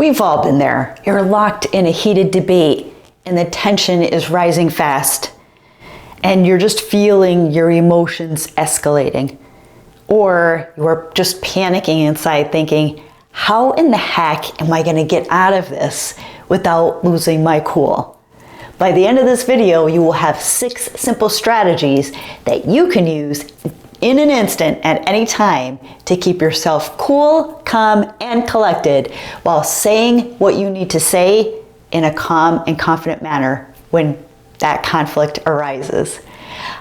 We've all been there. You're locked in a heated debate and the tension is rising fast and you're just feeling your emotions escalating. Or you're just panicking inside thinking, how in the heck am I gonna get out of this without losing my cool? By the end of this video, you will have 6 simple strategies that you can use in an instant at any time to keep yourself cool, calm, and collected while saying what you need to say in a calm and confident manner when that conflict arises.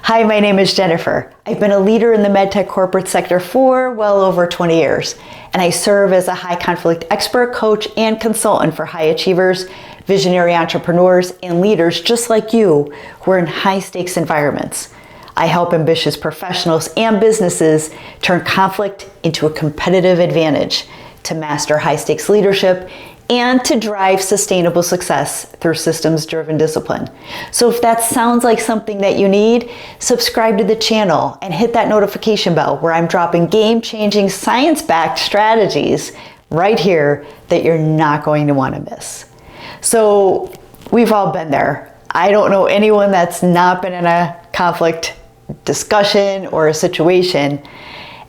Hi, my name is Jennifer. I've been a leader in the medtech corporate sector for well over 20 years, and I serve as a high conflict expert, coach, and consultant for high achievers, visionary entrepreneurs, and leaders just like you who are in high stakes environments. I help ambitious professionals and businesses turn conflict into a competitive advantage to master high stakes leadership and to drive sustainable success through systems-driven discipline. So if that sounds like something that you need, subscribe to the channel and hit that notification bell where I'm dropping game-changing science-backed strategies right here that you're not going to want to miss. So we've all been there. I don't know anyone that's not been in a conflict discussion or a situation,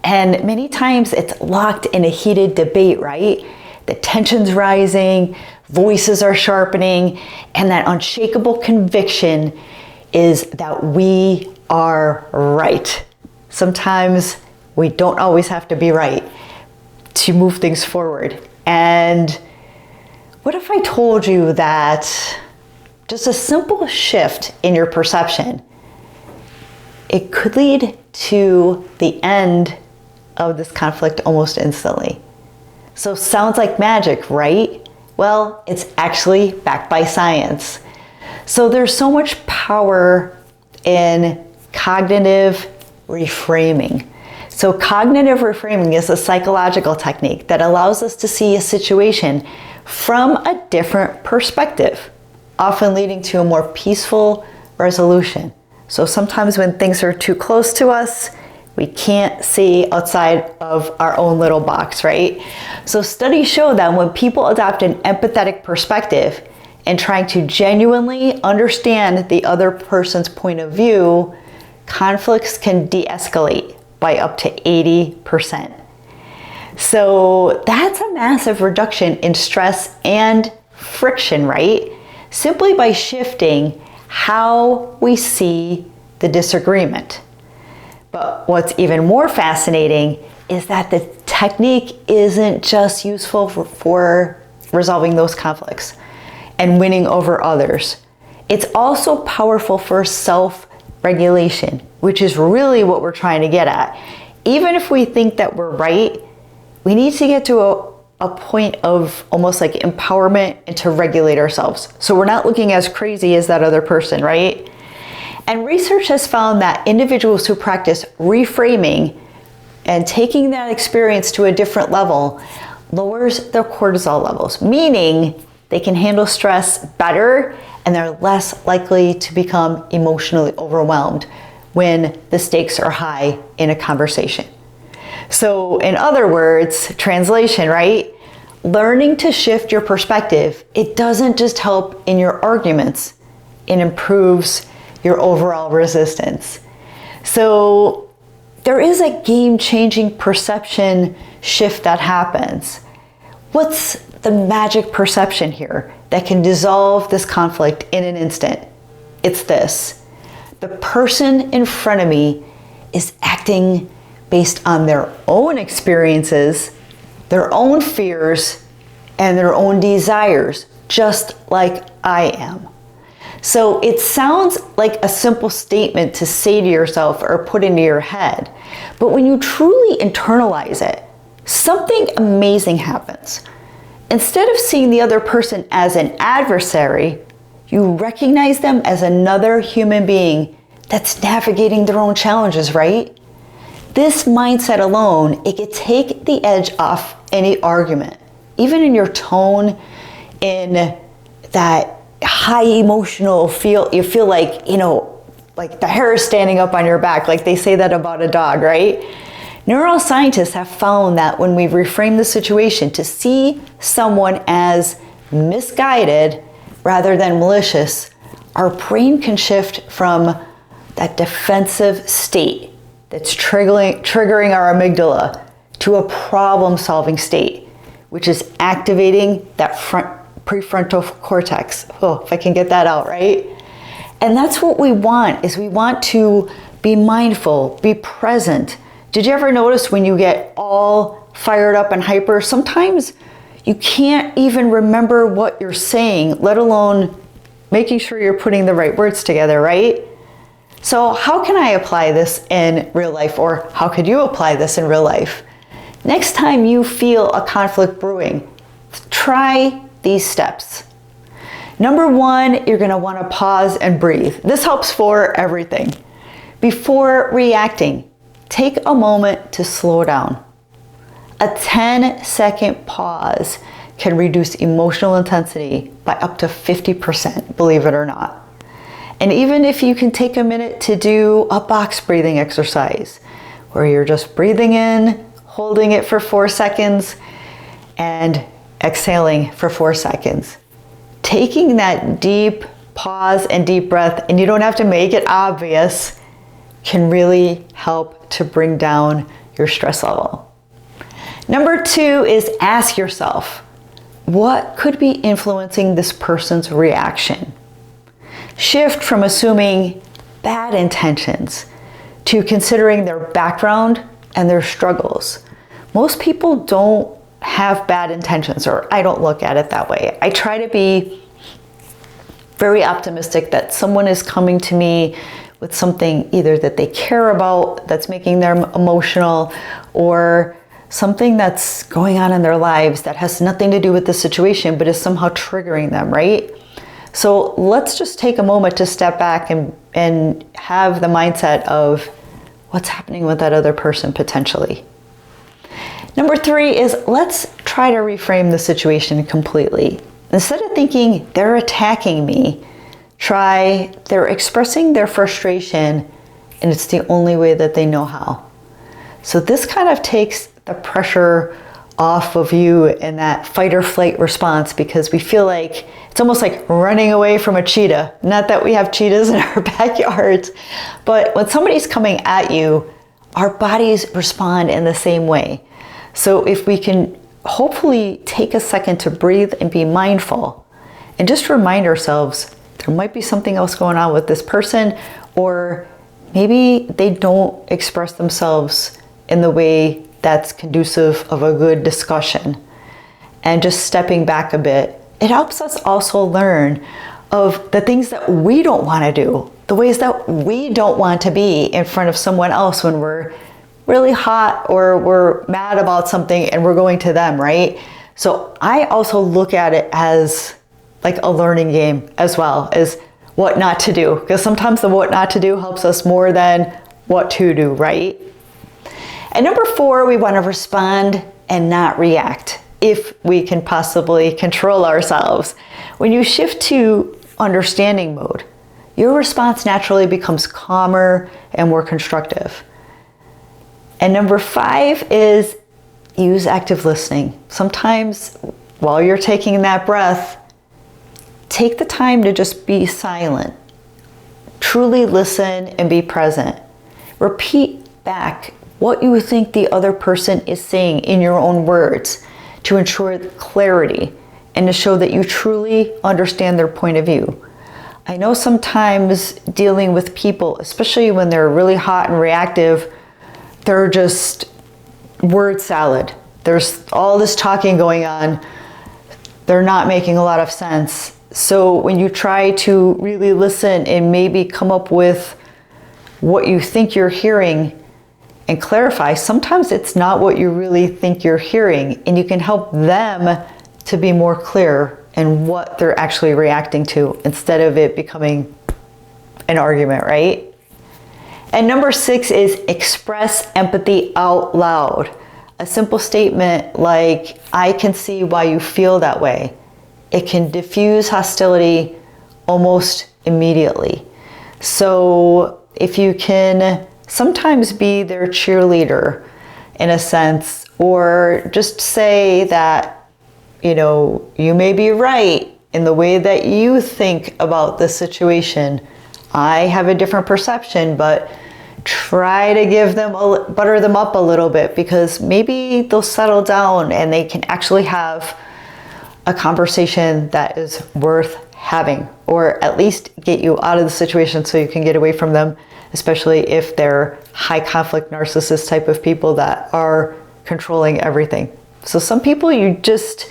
and many times it's locked in a heated debate, right? The tension's rising, voices are sharpening, and that unshakable conviction is that we are right. Sometimes we don't always have to be right to move things forward. And what if I told you that just a simple shift in your perception, it could lead to the end of this conflict almost instantly? So sounds like magic, right? Well, it's actually backed by science. So there's so much power in cognitive reframing. So cognitive reframing is a psychological technique that allows us to see a situation from a different perspective, often leading to a more peaceful resolution. So sometimes when things are too close to us, we can't see outside of our own little box, right? So studies show that when people adopt an empathetic perspective and trying to genuinely understand the other person's point of view, conflicts can de-escalate by up to 80%. So that's a massive reduction in stress and friction, right? Simply by shifting how we see the disagreement. But what's even more fascinating is that the technique isn't just useful for resolving those conflicts and winning over others. It's also powerful for self-regulation, which is really what we're trying to get at. Even if we think that we're right, we need to get to a point of almost like empowerment and to regulate ourselves. So we're not looking as crazy as that other person, right? And research has found that individuals who practice reframing and taking that experience to a different level lowers their cortisol levels, meaning they can handle stress better and they're less likely to become emotionally overwhelmed when the stakes are high in a conversation. So in other words, translation, right? Learning to shift your perspective, it doesn't just help in your arguments, it improves your overall resistance. So there is a game-changing perception shift that happens. What's the magic perception here that can dissolve this conflict in an instant? It's this: the person in front of me is acting based on their own experiences, their own fears, and their own desires, just like I am. So it sounds like a simple statement to say to yourself or put into your head, but when you truly internalize it, something amazing happens. Instead of seeing the other person as an adversary, you recognize them as another human being that's navigating their own challenges, right? This mindset alone, it can take the edge off any argument, even in your tone, in that high emotional feel. You feel like, like the hair is standing up on your back, like they say that about a dog, right? Neuroscientists have found that when we reframe the situation to see someone as misguided rather than malicious, our brain can shift from that defensive state that's triggering our amygdala to a problem-solving state, which is activating that prefrontal cortex. Oh, if I can get that out, right? And that's what we want, is we want to be mindful, be present. Did you ever notice when you get all fired up and hyper, sometimes you can't even remember what you're saying, let alone making sure you're putting the right words together, right? So how can I apply this in real life, or how could you apply this in real life? Next time you feel a conflict brewing, try these steps. Number one, you're gonna wanna pause and breathe. This helps for everything. Before reacting, take a moment to slow down. A 10-second pause can reduce emotional intensity by up to 50%, believe it or not. And even if you can take a minute to do a box breathing exercise, where you're just breathing in, holding it for 4 seconds, and exhaling for 4 seconds. Taking that deep pause and deep breath, and you don't have to make it obvious, can really help to bring down your stress level. Number two is ask yourself, what could be influencing this person's reaction? Shift from assuming bad intentions to considering their background and their struggles. Most people don't have bad intentions, or I don't look at it that way. I try to be very optimistic that someone is coming to me with something either that they care about, that's making them emotional, or something that's going on in their lives that has nothing to do with the situation, but is somehow triggering them, right? So let's just take a moment to step back and have the mindset of what's happening with that other person potentially. Number three is let's try to reframe the situation completely. Instead of thinking they're attacking me, try they're expressing their frustration and it's the only way that they know how. So this kind of takes the pressure off of you in that fight or flight response, because we feel like it's almost like running away from a cheetah. Not that we have cheetahs in our backyards, but when somebody's coming at you, our bodies respond in the same way. So if we can hopefully take a second to breathe and be mindful and just remind ourselves there might be something else going on with this person, or maybe they don't express themselves in the way that's conducive of a good discussion, and just stepping back a bit. It helps us also learn of the things that we don't want to do, the ways that we don't want to be in front of someone else when we're really hot or we're mad about something and we're going to them, right? So I also look at it as like a learning game as well as what not to do, because sometimes the what not to do helps us more than what to do, right? And number four, we want to respond and not react if we can possibly control ourselves. When you shift to understanding mode, your response naturally becomes calmer and more constructive. And number five is use active listening. Sometimes while you're taking that breath, take the time to just be silent. Truly listen and be present. Repeat back what you think the other person is saying in your own words to ensure clarity and to show that you truly understand their point of view. I know sometimes dealing with people, especially when they're really hot and reactive, they're just word salad. There's all this talking going on. They're not making a lot of sense. So when you try to really listen and maybe come up with what you think you're hearing and clarify, sometimes it's not what you really think you're hearing, and you can help them to be more clear in what they're actually reacting to instead of it becoming an argument, right? And number six is express empathy out loud. A simple statement like, I can see why you feel that way. It can diffuse hostility almost immediately. So if you can sometimes be their cheerleader, in a sense, or just say that, you may be right in the way that you think about the situation. I have a different perception, but try to butter them up a little bit, because maybe they'll settle down and they can actually have a conversation that is worth having, or at least get you out of the situation so you can get away from them, especially if they're high conflict narcissist type of people that are controlling everything. So some people you just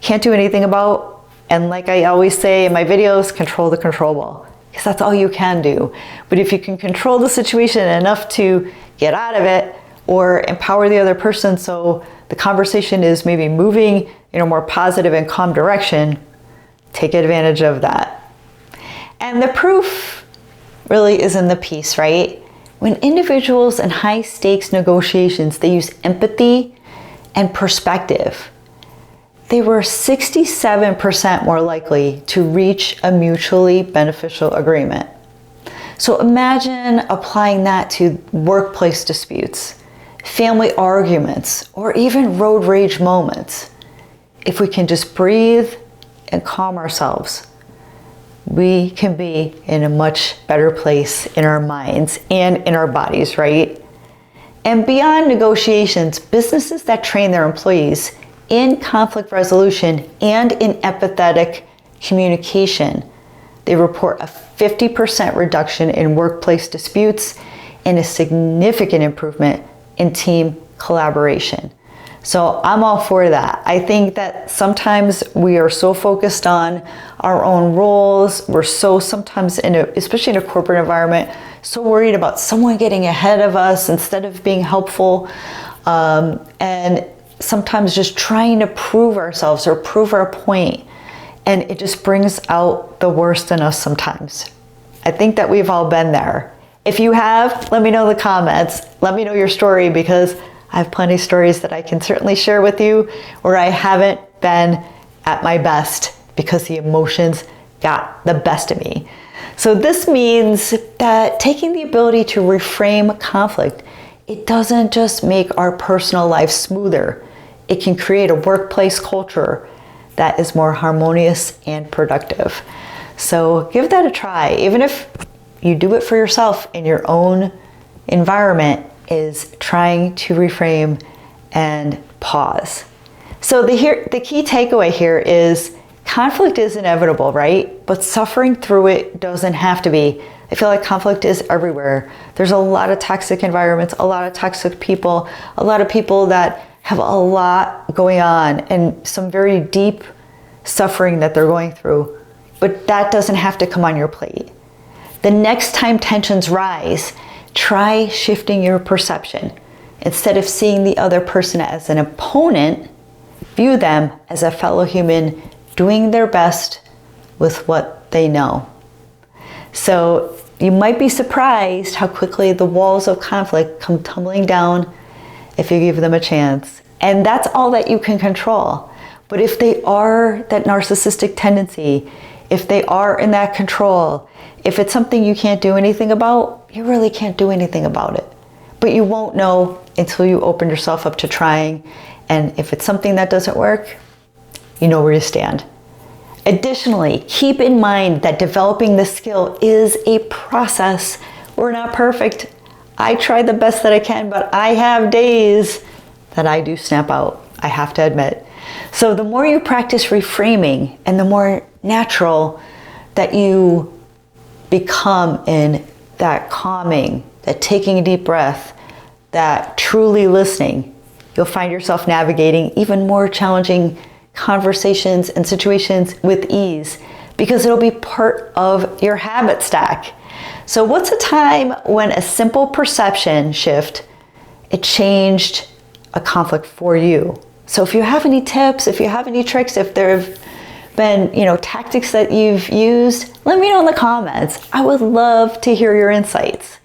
can't do anything about. And like I always say in my videos, control the controllable, because that's all you can do. But if you can control the situation enough to get out of it, or empower the other person so the conversation is maybe moving in a more positive and calm direction, take advantage of that. And the proof really is in the piece, right? When individuals in high stakes negotiations, they use empathy and perspective, they were 67% more likely to reach a mutually beneficial agreement. So imagine applying that to workplace disputes, family arguments, or even road rage moments. If we can just breathe and calm ourselves, we can be in a much better place in our minds and in our bodies, right? And beyond negotiations, businesses that train their employees in conflict resolution and in empathetic communication, they report a 50% reduction in workplace disputes and a significant improvement in team collaboration. So I'm all for that. I think that sometimes we are so focused on our own roles. We're so sometimes, especially in a corporate environment, so worried about someone getting ahead of us instead of being helpful. And sometimes just trying to prove ourselves or prove our point. And it just brings out the worst in us sometimes. I think that we've all been there. If you have, let me know in the comments. Let me know your story, because I have plenty of stories that I can certainly share with you where I haven't been at my best because the emotions got the best of me. So this means that taking the ability to reframe conflict, it doesn't just make our personal life smoother. It can create a workplace culture that is more harmonious and productive. So give that a try. Even if you do it for yourself in your own environment, is trying to reframe and pause. So the key takeaway here is conflict is inevitable, right? But suffering through it doesn't have to be. I feel like conflict is everywhere. There's a lot of toxic environments, a lot of toxic people, a lot of people that have a lot going on and some very deep suffering that they're going through. But that doesn't have to come on your plate. The next time tensions rise, try shifting your perception. Instead of seeing the other person as an opponent, view them as a fellow human doing their best with what they know. So you might be surprised how quickly the walls of conflict come tumbling down if you give them a chance. And that's all that you can control. But if they are that narcissistic tendency, if they are in that control, if it's something you can't do anything about, you really can't do anything about it. But you won't know until you open yourself up to trying. And if it's something that doesn't work, you know where you stand. Additionally, keep in mind that developing this skill is a process. We're not perfect. I try the best that I can, but I have days that I do snap out, I have to admit. So the more you practice reframing and the more natural that you become in that calming, that taking a deep breath, that truly listening, you'll find yourself navigating even more challenging conversations and situations with ease, because it'll be part of your habit stack. So what's a time when a simple perception shift, it changed a conflict for you? So if you have any tips, if you have any tricks, if there have been, tactics that you've used, let me know in the comments. I would love to hear your insights.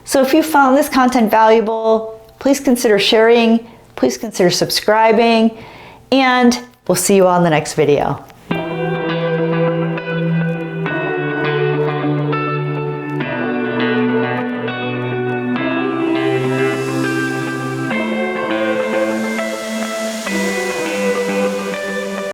So if you found this content valuable, please consider sharing, please consider subscribing, and we'll see you all in the next video.